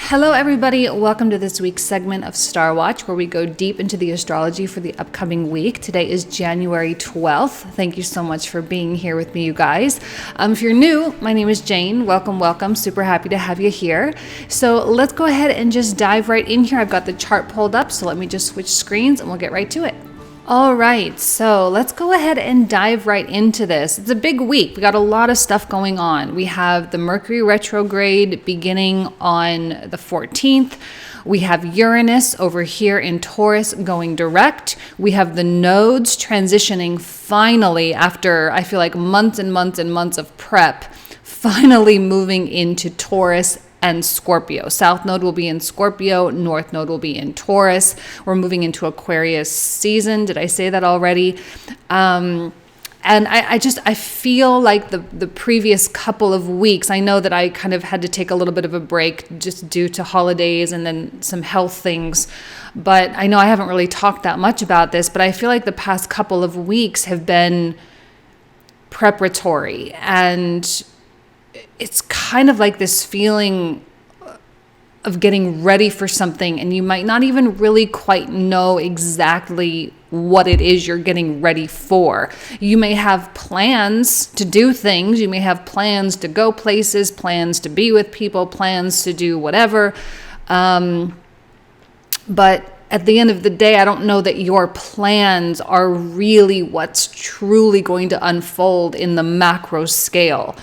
Hello everybody, welcome to this week's segment of Star Watch where we go deep into the astrology for the upcoming week. Today is January 12th. Thank you so much for being here with me, you guys. If you're new, my name is Jane. Welcome. Super happy to have you here. So let's go ahead and just dive right in here. I've got the chart pulled up, so let me just switch screens and we'll get right to it. All right, so let's go ahead and dive right into this. It's a big week. We got a lot of stuff going on. We have the Mercury Retrograde beginning on the 14th. We have Uranus over here in Taurus going direct. We have the nodes transitioning finally after, I feel like, months and months and months of prep, finally moving into Taurus and Scorpio. South node will be in Scorpio, North node will be in Taurus. We're moving into Aquarius season. Did I say that already? And I feel like the previous couple of weeks, I know that I kind of had to take a little bit of a break just due to holidays and then some health things. But I know I haven't really talked that much about this, but I feel like the past couple of weeks have been preparatory, and it's kind of like this feeling of getting ready for something, and you might not even really quite know exactly what it is you're getting ready for. You may have plans to do things. You may have plans to go places, plans to be with people, plans to do whatever. But at the end of the day, I don't know that your plans are really what's truly going to unfold in the macro scale.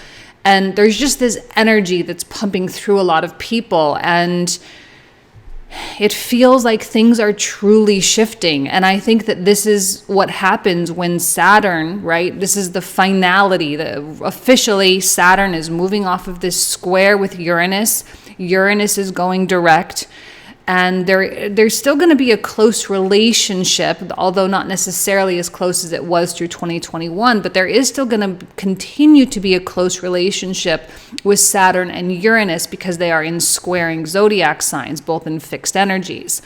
And there's just this energy that's pumping through a lot of people, and it feels like things are truly shifting. And I think that this is what happens when Saturn, right? This is the finality. Officially, Saturn is moving off of this square with Uranus. Uranus is going direct. And there's still going to be a close relationship, although not necessarily as close as it was through 2021, but there is still going to continue to be a close relationship with Saturn and Uranus because they are in squaring zodiac signs, both in fixed energies.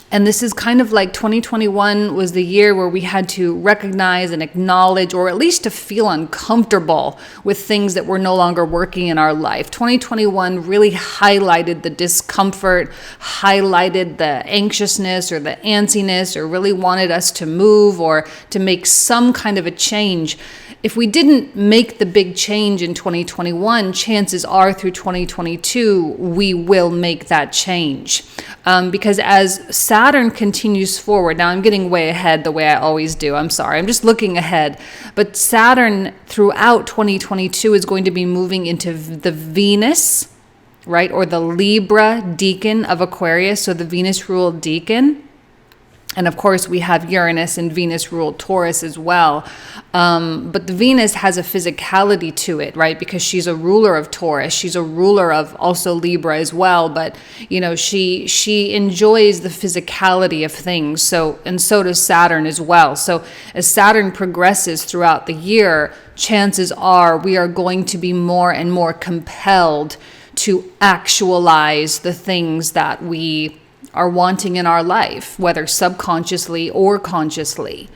And this is kind of like 2021 was the year where we had to recognize and acknowledge, or at least to feel uncomfortable with things that were no longer working in our life. 2021 really highlighted the discomfort, highlighted the anxiousness or the antsiness, or really wanted us to move or to make some kind of a change. If we didn't make the big change in 2021, chances are through 2022, we will make that change. Because as Saturn continues forward, now I'm getting way ahead the way I always do. I'm sorry. I'm just looking ahead. But Saturn throughout 2022 is going to be moving into the Venus, right? Or the Libra decan of Aquarius. So the Venus ruled decan. And of course, we have Uranus and Venus ruled Taurus as well. But the Venus has a physicality to it, right? Because she's a ruler of Taurus. She's a ruler of also Libra as well. But, you know, she enjoys the physicality of things. So does Saturn as well. So as Saturn progresses throughout the year, chances are we are going to be more and more compelled to actualize the things that we are wanting in our life, whether subconsciously or consciously.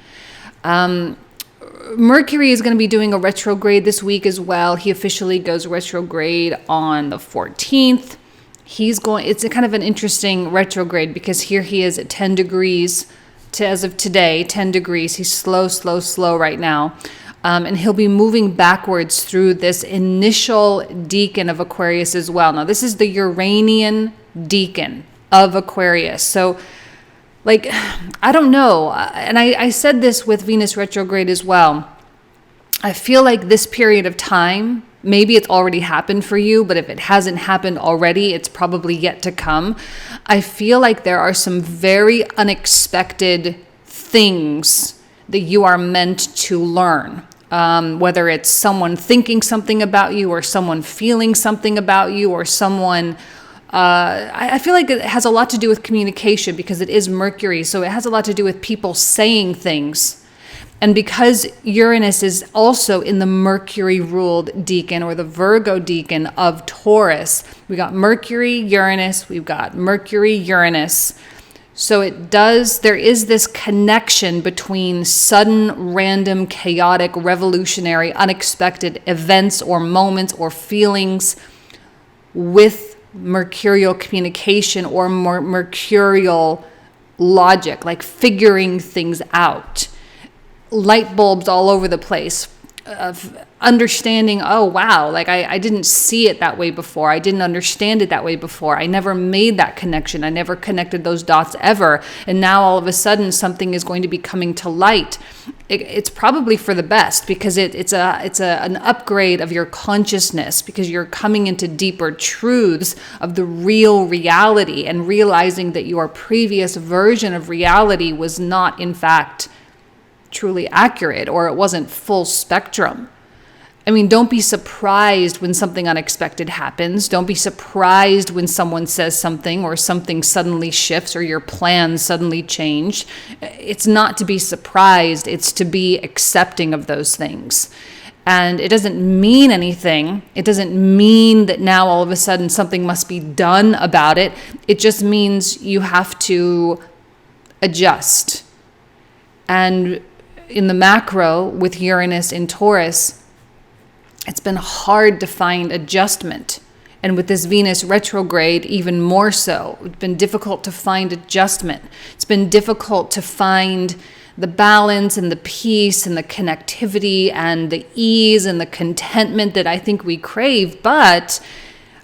Mercury is going to be doing a retrograde this week as well. He officially goes retrograde on the 14th. It's a kind of an interesting retrograde because here he is at 10 degrees as of today, 10 degrees. He's slow right now. And he'll be moving backwards through this initial decan of Aquarius as well. Now, this is the Uranian decan of Aquarius. So, like, I don't know. And I said this with Venus retrograde as well. I feel like this period of time, maybe it's already happened for you, but if it hasn't happened already, it's probably yet to come. I feel like there are some very unexpected things that you are meant to learn. Whether it's someone thinking something about you, or someone feeling something about you, or someone I feel like it has a lot to do with communication because it is Mercury. So it has a lot to do with people saying things. And because Uranus is also in the Mercury ruled decan or the Virgo decan of Taurus, we got Mercury, Uranus, we've got Mercury, Uranus. So there is this connection between sudden, random, chaotic, revolutionary, unexpected events or moments or feelings with mercurial communication or more mercurial logic, like figuring things out. Light bulbs all over the place, of understanding, oh wow, like I didn't see it that way before. I didn't understand it that way before. I never made that connection. I never connected those dots ever. And now all of a sudden something is going to be coming to light. It's probably for the best, because it's an upgrade of your consciousness, because you're coming into deeper truths of the real reality and realizing that your previous version of reality was not in fact truly accurate, or it wasn't full spectrum. I mean, don't be surprised when something unexpected happens. Don't be surprised when someone says something, or something suddenly shifts, or your plans suddenly change. It's not to be surprised. It's to be accepting of those things. And it doesn't mean anything. It doesn't mean that now all of a sudden something must be done about it. It just means you have to adjust. And in the macro, with Uranus in Taurus, it's been hard to find adjustment. And with this Venus retrograde, even more so. It's been difficult to find adjustment. It's been difficult to find the balance and the peace and the connectivity and the ease and the contentment that I think we crave. But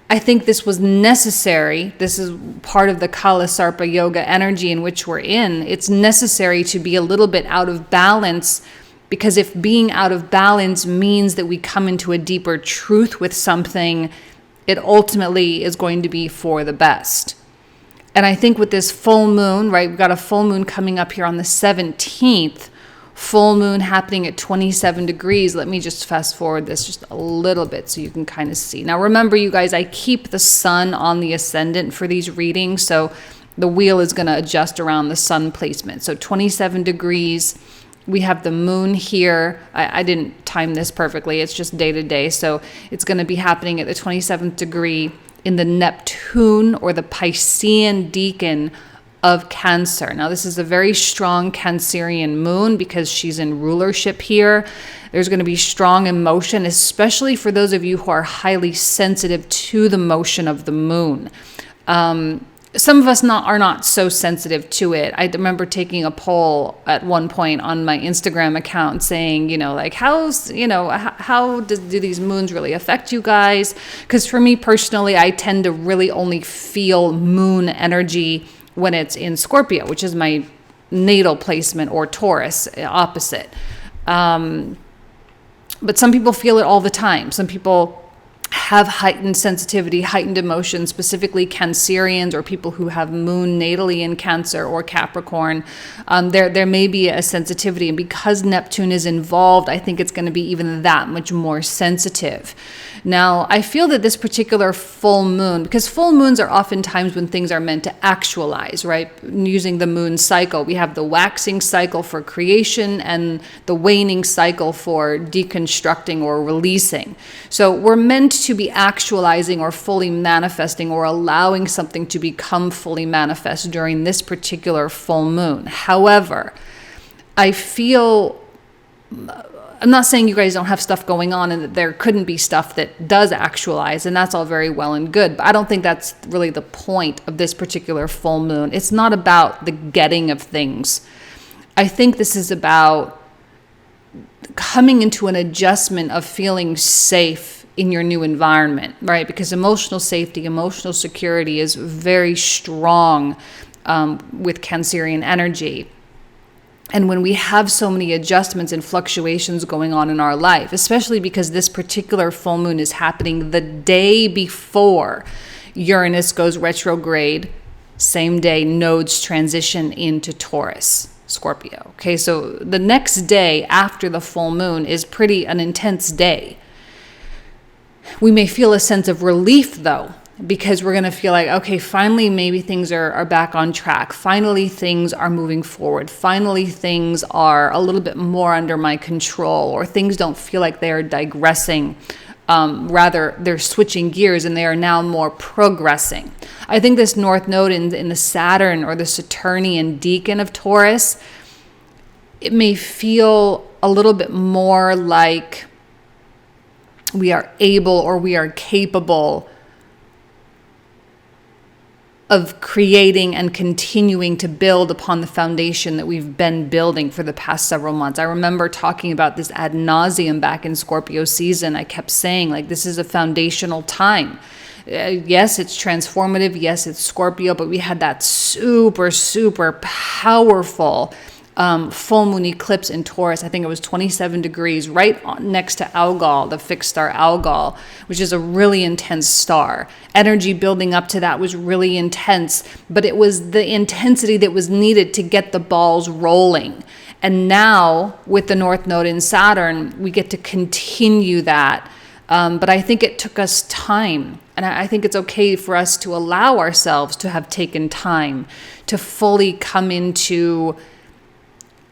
I think this was necessary. This is part of the Kala Sarpa yoga energy in which we're in. It's necessary to be a little bit out of balance, because if being out of balance means that we come into a deeper truth with something, it ultimately is going to be for the best. And I think with this full moon, right, we've got a full moon coming up here on the 17th, full moon happening at 27 degrees. Let me just fast forward this just a little bit so you can kind of see. Now, remember, you guys, I keep the sun on the ascendant for these readings, so the wheel is going to adjust around the sun placement. So 27 degrees, we have the moon here. I didn't time this perfectly. It's just day to day. So it's going to be happening at the 27th degree in the Neptune, or the Piscean decan of Cancer. Now, this is a very strong Cancerian moon because she's in rulership here. There's going to be strong emotion, especially for those of you who are highly sensitive to the motion of the moon. Some of us are not so sensitive to it. I remember taking a poll at one point on my Instagram account saying, like, how do these moons really affect you guys? Because for me personally, I tend to really only feel moon energy when it's in Scorpio, which is my natal placement, or Taurus, opposite. But some people feel it all the time. Some people have heightened sensitivity, heightened emotion, specifically Cancerians, or people who have moon natally in Cancer or Capricorn. There may be a sensitivity, and because Neptune is involved, I think it's going to be even that much more sensitive. Now, I feel that this particular full moon, because full moons are oftentimes when things are meant to actualize, right? Using the moon cycle, we have the waxing cycle for creation and the waning cycle for deconstructing or releasing. So we're meant to be actualizing or fully manifesting, or allowing something to become fully manifest during this particular full moon. However, I feel, I'm not saying you guys don't have stuff going on and that there couldn't be stuff that does actualize, and that's all very well and good, but I don't think that's really the point of this particular full moon. It's not about the getting of things. I think this is about coming into an adjustment of feeling safe in your new environment, right? Because emotional safety, emotional security is very strong with Cancerian energy. And when we have so many adjustments and fluctuations going on in our life, especially because this particular full moon is happening the day before Uranus goes retrograde, same day nodes transition into Taurus, Scorpio. Okay, so the next day after the full moon is an intense day. We may feel a sense of relief, though, because we're going to feel like, okay, finally, maybe things are back on track. Finally, things are moving forward. Finally, things are a little bit more under my control, or things don't feel like they are digressing. Rather, they're switching gears and they are now more progressing. I think this North Node in the Saturn, or the Saturnian decan of Taurus, it may feel a little bit more like we are able, or we are capable of creating and continuing to build upon the foundation that we've been building for the past several months. I remember talking about this ad nauseum back in Scorpio season. I kept saying, like, this is a foundational time. Yes, it's transformative. Yes, it's Scorpio, but we had that super, super powerful full moon eclipse in Taurus. I think it was 27 degrees right next to Algol, the fixed star Algol, which is a really intense star. Energy building up to that was really intense, but it was the intensity that was needed to get the balls rolling. And now with the North Node in Saturn, we get to continue that. But I think it took us time. And I think it's okay for us to allow ourselves to have taken time to fully come into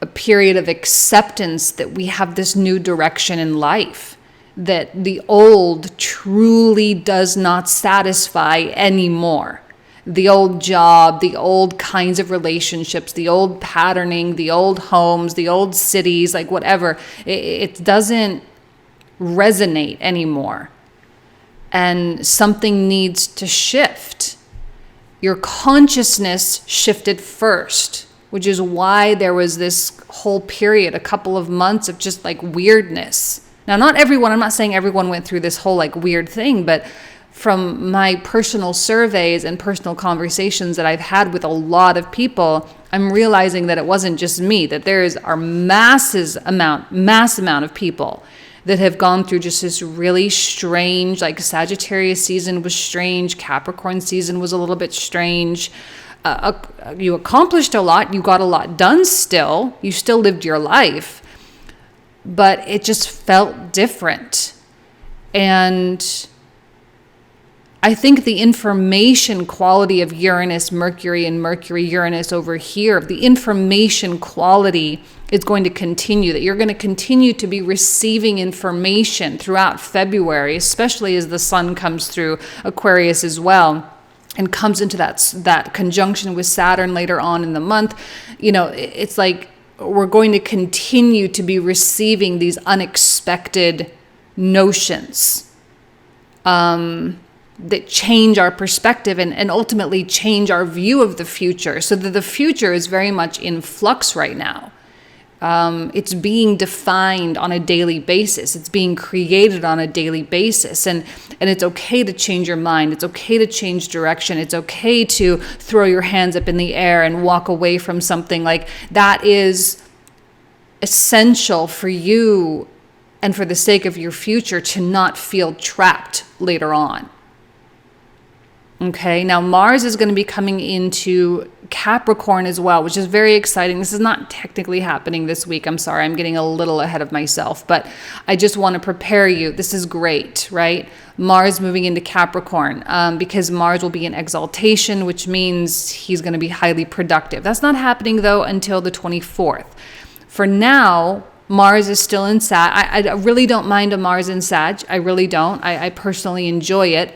a period of acceptance that we have this new direction in life, that the old truly does not satisfy anymore. The old job, the old kinds of relationships, the old patterning, the old homes, the old cities, like whatever, it doesn't resonate anymore. And something needs to shift. Your consciousness shifted first, which is why there was this whole period, a couple of months of just like weirdness. Now, not everyone, I'm not saying everyone went through this whole like weird thing, but from my personal surveys and personal conversations that I've had with a lot of people, I'm realizing that it wasn't just me, that there is a mass amount of people that have gone through just this really strange, like Sagittarius season was strange, Capricorn season was a little bit strange. You accomplished a lot, you got a lot done still, you still lived your life, but it just felt different. And I think the information quality of Uranus, Mercury, and Mercury Uranus over here, the information quality is going to continue, that you're going to continue to be receiving information throughout February, especially as the sun comes through Aquarius as well and comes into that conjunction with Saturn later on in the month. You know, it's like we're going to continue to be receiving these unexpected notions that change our perspective and ultimately change our view of the future, so that the future is very much in flux right now. It's being defined on a daily basis. It's being created on a daily basis. And it's okay to change your mind. It's okay to change direction. It's okay to throw your hands up in the air and walk away from something. Like, that is essential for you and for the sake of your future to not feel trapped later on. Okay, now Mars is going to be coming into Capricorn as well, which is very exciting. This is not technically happening this week. I'm sorry, I'm getting a little ahead of myself, but I just want to prepare you. This is great, right? Mars moving into Capricorn, because Mars will be in exaltation, which means he's going to be highly productive. That's not happening, though, until the 24th. For now, Mars is still in Sag. I really don't mind a Mars in Sag. I really don't. I personally enjoy it,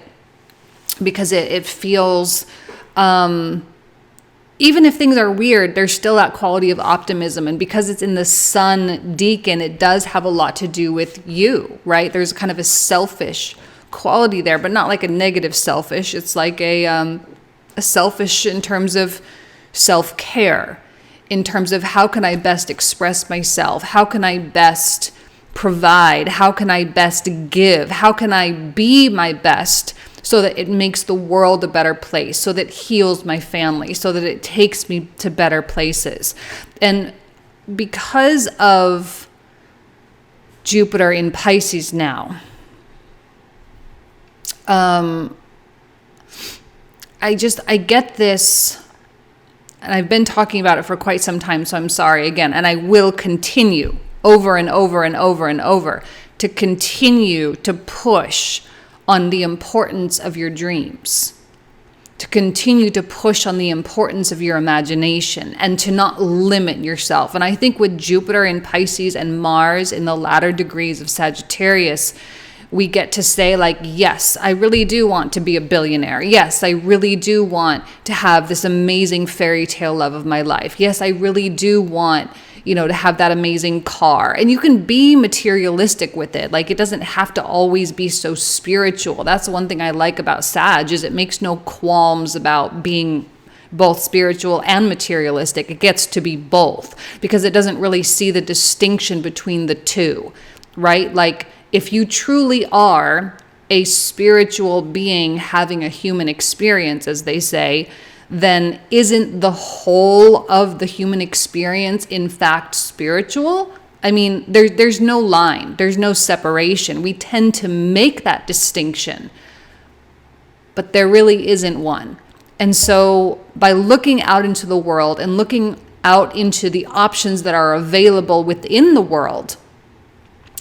because it feels, even if things are weird, there's still that quality of optimism. And because it's in the sun decan, it does have a lot to do with you, right? There's kind of a selfish quality there, but not like a negative selfish. It's like a selfish in terms of self-care, in terms of how can I best express myself? How can I best provide? How can I best give? How can I be my best, so that it makes the world a better place, so that it heals my family, so that it takes me to better places? And because of Jupiter in Pisces now, I get this, and I've been talking about it for quite some time, so I'm sorry again, and I will continue over and over and over and over to continue to push on the importance of your dreams, to continue to push on the importance of your imagination, and to not limit yourself. And I think with Jupiter in Pisces and Mars in the latter degrees of Sagittarius, we get to say, like, yes, I really do want to be a billionaire. Yes, I really do want to have this amazing fairy tale love of my life. Yes, I really do want, to have that amazing car. And you can be materialistic with it. Like, it doesn't have to always be so spiritual. That's one thing I like about Sag, is it makes no qualms about being both spiritual and materialistic. It gets to be both because it doesn't really see the distinction between the two, right? Like, if you truly are a spiritual being having a human experience, as they say, then isn't the whole of the human experience in fact spiritual? I mean, there's no line, there's no separation. We tend to make that distinction, but there really isn't one. And so by looking out into the world and looking out into the options that are available within the world,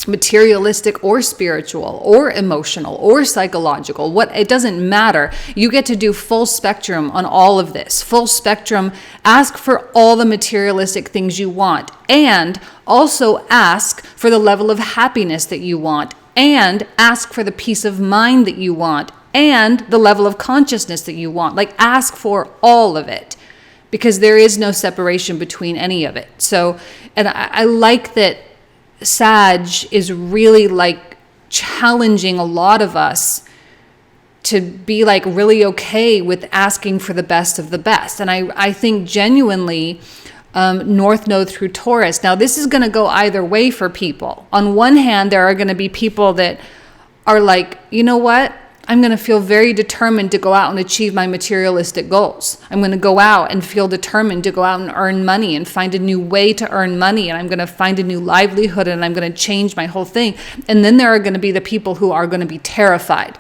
materialistic or spiritual or emotional or psychological, it doesn't matter. You get to do full spectrum on all of this. Full spectrum, ask for all the materialistic things you want, and also ask for the level of happiness that you want, and ask for the peace of mind that you want, and the level of consciousness that you want. Like, ask for all of it, because there is no separation between any of it. So, and I like that Sag is really like challenging a lot of us to be like really okay with asking for the best of the best. And I think genuinely, North Node through Taurus. Now, this is going to go either way for people. On one hand, there are going to be people that are like, you know what? I'm going to feel very determined to go out and achieve my materialistic goals. I'm going to go out and feel determined to go out and earn money and find a new way to earn money. And I'm going to find a new livelihood, and I'm going to change my whole thing. And then there are going to be the people who are going to be terrified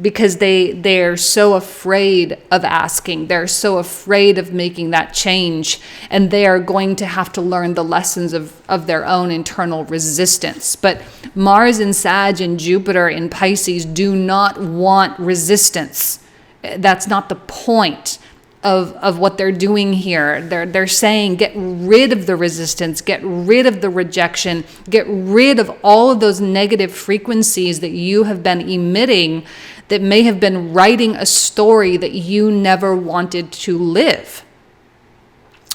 because they're so afraid of asking. They're so afraid of making that change. And they are going to have to learn the lessons of their own internal resistance. But Mars in Sag and Jupiter in Pisces do not want resistance. That's not the point of what they're doing here. They're saying, get rid of the resistance, get rid of the rejection, get rid of all of those negative frequencies that you have been emitting that may have been writing a story that you never wanted to live,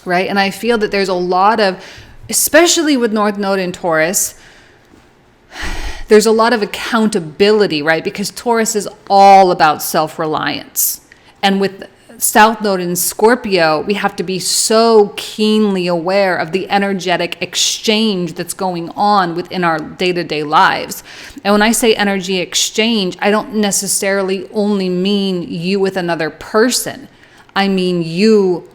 right? And I feel that there's a lot of, especially with North Node in Taurus, there's a lot of accountability, right? Because Taurus is all about self-reliance. And with South Node in Scorpio, we have to be so keenly aware of the energetic exchange that's going on within our day-to-day lives. And when I say energy exchange, I don't necessarily only mean you with another person. I mean you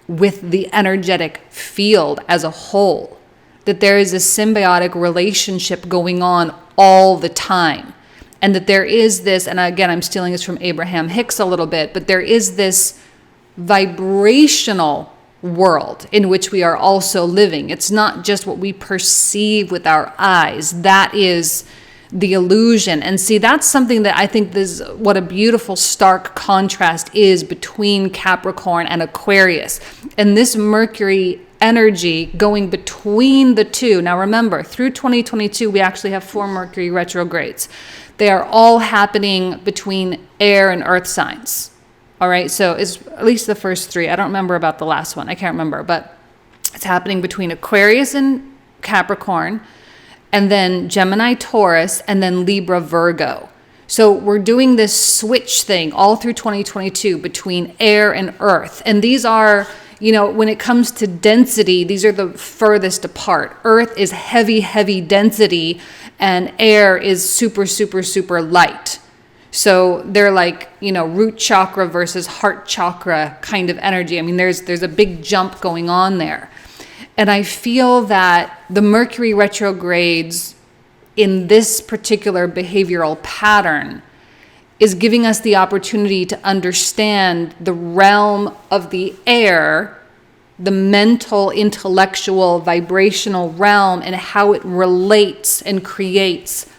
with the energetic field as a whole. That there is a symbiotic relationship going on all the time. And that there is this, and again, I'm stealing this from Abraham Hicks a little bit, but there is this vibrational world in which we are also living. It's not just what we perceive with our eyes. That is the illusion. And see, that's something that I think this what a beautiful stark contrast is between Capricorn and Aquarius. And this Mercury energy going between the two. Now remember, through 2022, we actually have 4 Mercury retrogrades. They are all happening between air and earth signs. All right, so it's at least the first 3. I don't remember about the last one. I can't remember, but it's happening between Aquarius and Capricorn, and then Gemini, Taurus, and then Libra, Virgo. So we're doing this switch thing all through 2022 between air and earth. And these are, when it comes to density, these are the furthest apart. Earth is heavy, heavy density, and air is super, super, super light. So they're like, root chakra versus heart chakra kind of energy. I mean, there's a big jump going on there. And I feel that the Mercury retrogrades in this particular behavioral pattern is giving us the opportunity to understand the realm of the air, the mental, intellectual, vibrational realm, and how it relates and creates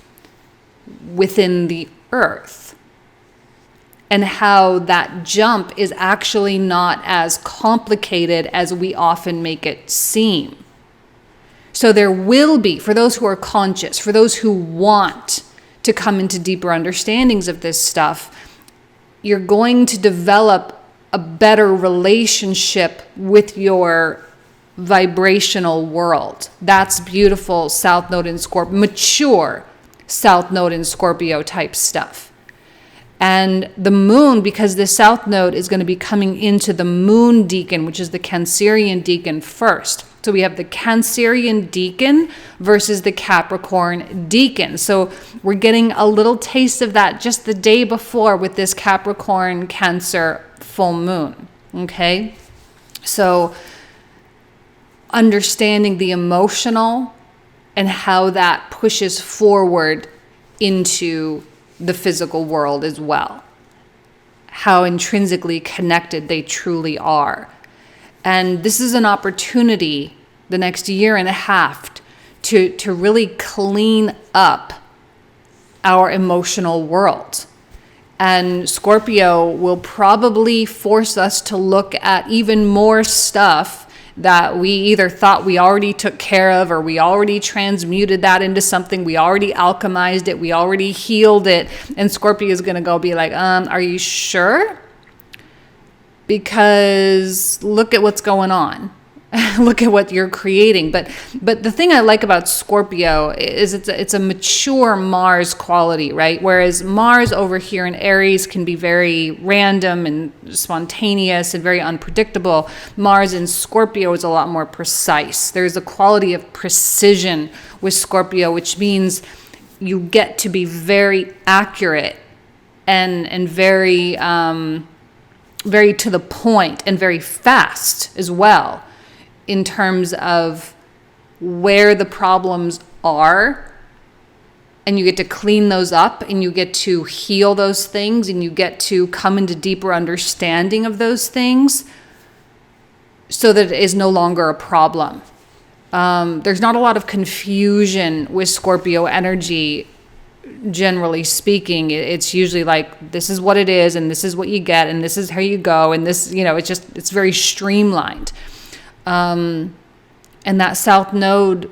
within the earth. And how that jump is actually not as complicated as we often make it seem. So there will be, for those who are conscious, for those who want to come into deeper understandings of this stuff, you're going to develop a better relationship with your vibrational world. That's beautiful South Node in Scorpio, mature South Node in Scorpio type stuff. And the moon, because the South Node is going to be coming into the moon decan, which is the Cancerian decan first. So we have the Cancerian decan versus the Capricorn decan. So we're getting a little taste of that just the day before with this Capricorn Cancer full moon. Okay? So understanding the emotional and how that pushes forward into the physical world as well. How intrinsically connected they truly are. And this is an opportunity the next year and a half to really clean up our emotional world. And Scorpio will probably force us to look at even more stuff that we either thought we already took care of, or we already transmuted that into something, we already alchemized it, we already healed it. And Scorpio is going to go be like, are you sure? Because look at what's going on. Look at what you're creating. But the thing I like about Scorpio is it's a mature Mars quality, right? Whereas Mars over here in Aries can be very random and spontaneous and very unpredictable. Mars in Scorpio is a lot more precise. There's a quality of precision with Scorpio, which means you get to be very accurate and very very to the point and very fast as well, in terms of where the problems are, and you get to clean those up, and you get to heal those things, and you get to come into deeper understanding of those things so that it is no longer a problem. There's not a lot of confusion with Scorpio energy. Generally speaking, it's usually like, this is what it is, and this is what you get, and this is how you go, and this, it's very streamlined. And that South Node,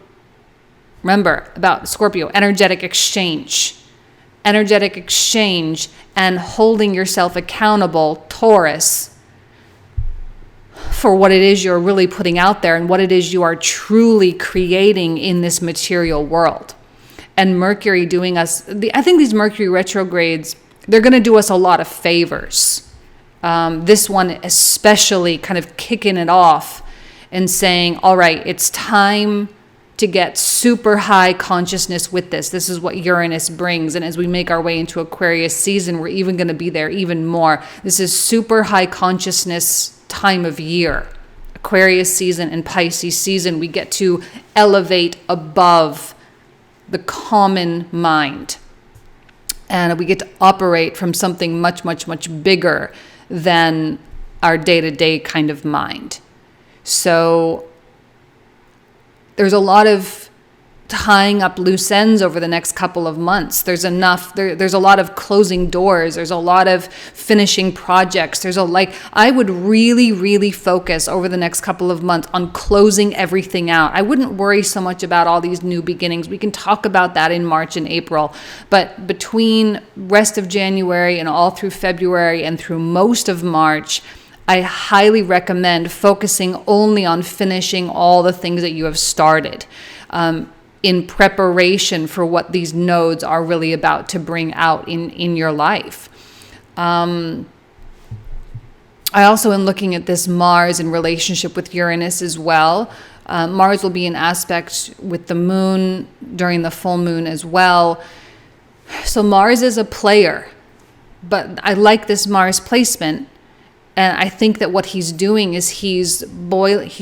remember about Scorpio, energetic exchange, and holding yourself accountable, Taurus, for what it is you're really putting out there and what it is you are truly creating in this material world. And Mercury doing us, I think these Mercury retrogrades, they're going to do us a lot of favors. This one especially kind of kicking it off and saying, all right, it's time to get super high consciousness with this. This is what Uranus brings. And as we make our way into Aquarius season, we're even going to be there even more. This is super high consciousness time of year. Aquarius season and Pisces season, we get to elevate above the common mind. And we get to operate from something much, much, much bigger than our day-to-day kind of mind. So there's a lot of tying up loose ends over the next couple of months. There's a lot of closing doors. There's a lot of finishing projects. I would really, really focus over the next couple of months on closing everything out. I wouldn't worry so much about all these new beginnings. We can talk about that in March and April. But between rest of January and all through February and through most of March, I highly recommend focusing only on finishing all the things that you have started, in preparation for what these nodes are really about to bring out in your life. I also am looking at this Mars in relationship with Uranus as well. Mars will be in aspect with the moon during the full moon as well. So Mars is a player, but I like this Mars placement. And I think that what he's doing is he's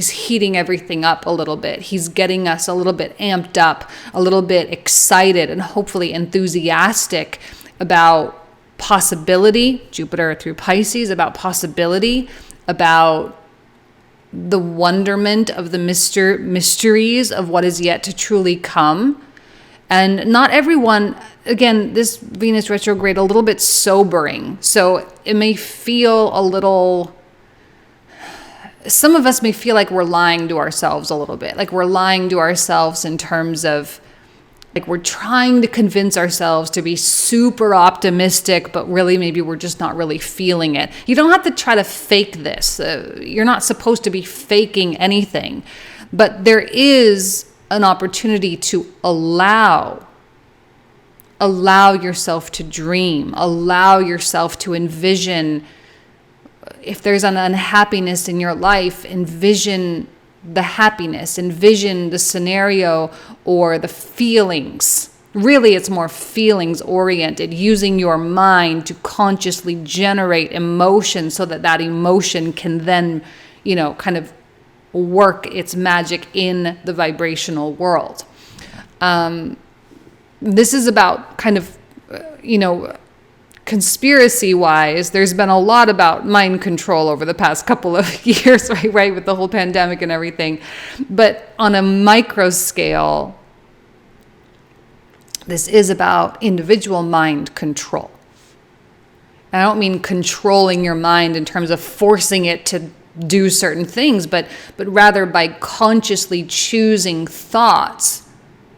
heating everything up a little bit. He's getting us a little bit amped up, a little bit excited, and hopefully enthusiastic about possibility, Jupiter through Pisces, about possibility, about the wonderment of the mysteries of what is yet to truly come. And not everyone, again, this Venus retrograde, a little bit sobering. So it may feel a little, some of us may feel like we're lying to ourselves a little bit. Like we're lying to ourselves in terms of, like we're trying to convince ourselves to be super optimistic, but really maybe we're just not really feeling it. You don't have to try to fake this. You're not supposed to be faking anything. But there is an opportunity to allow yourself to dream, allow yourself to envision. If there's an unhappiness in your life, envision the happiness, envision the scenario or the feelings. Really, it's more feelings oriented, using your mind to consciously generate emotion so that that emotion can then, kind of work its magic in the vibrational world. This is about kind of, conspiracy-wise, there's been a lot about mind control over the past couple of years, right, with the whole pandemic and everything. But on a micro scale, this is about individual mind control. And I don't mean controlling your mind in terms of forcing it to do certain things, but rather by consciously choosing thoughts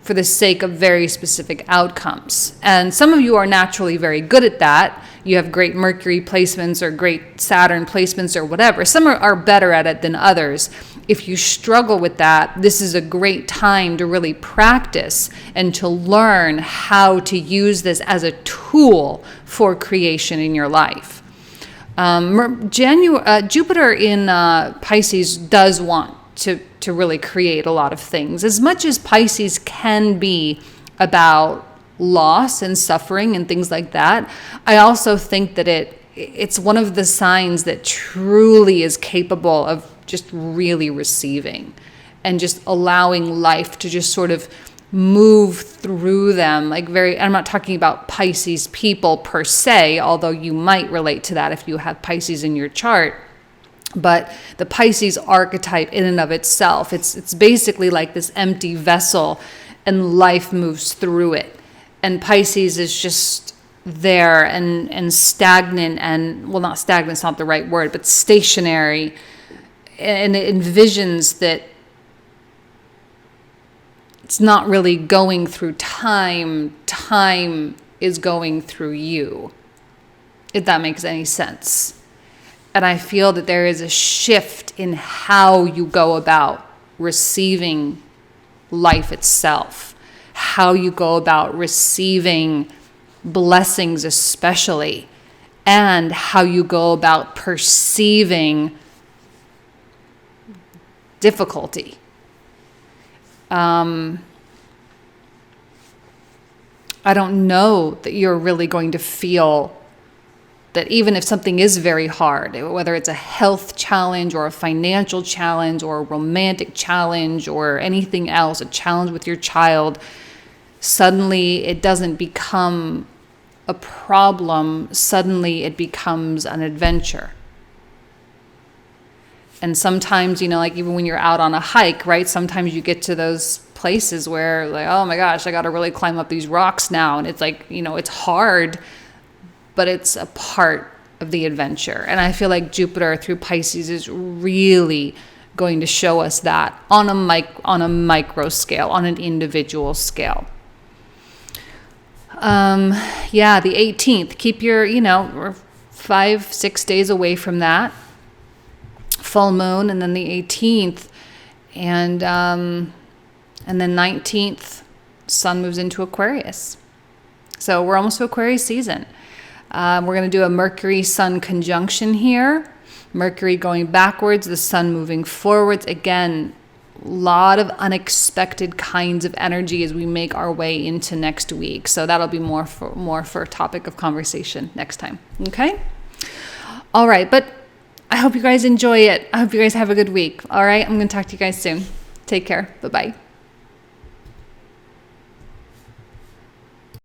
for the sake of very specific outcomes. And some of you are naturally very good at that. You have great Mercury placements or great Saturn placements or whatever. Some are better at it than others. If you struggle with that, this is a great time to really practice and to learn how to use this as a tool for creation in your life. Jupiter in Pisces does want to really create a lot of things. As much as Pisces can be about loss and suffering and things like that, I also think that it's one of the signs that truly is capable of just really receiving and just allowing life to just sort of move through them. I'm not talking about Pisces people per se, although you might relate to that if you have Pisces in your chart. But the Pisces archetype in and of itself, it's basically like this empty vessel and life moves through it. And Pisces is just there and stagnant and, well, not stagnant, it's not the right word, but stationary. And it envisions that it's not really going through time. Time is going through you, if that makes any sense. And I feel that there is a shift in how you go about receiving life itself, how you go about receiving blessings especially, and how you go about perceiving difficulty. I don't know that you're really going to feel that even if something is very hard, whether it's a health challenge or a financial challenge or a romantic challenge or anything else, a challenge with your child, suddenly it doesn't become a problem. Suddenly it becomes an adventure. And sometimes, even when you're out on a hike, right? Sometimes you get to those places where oh my gosh, I got to really climb up these rocks now. And it's it's hard, but it's a part of the adventure. And I feel like Jupiter through Pisces is really going to show us that on a micro scale, on an individual scale. The 18th, keep your, we're 5-6 days away from that full moon, and then the 18th, and then 19th, Sun moves into Aquarius. So we're almost to Aquarius season. We're going to do a Mercury-Sun conjunction here. Mercury going backwards, the Sun moving forwards. Again, a lot of unexpected kinds of energy as we make our way into next week. So that'll be more for a topic of conversation next time. Okay? All right, but I hope you guys enjoy it. I hope you guys have a good week. All right, I'm going to talk to you guys soon. Take care. Bye-bye.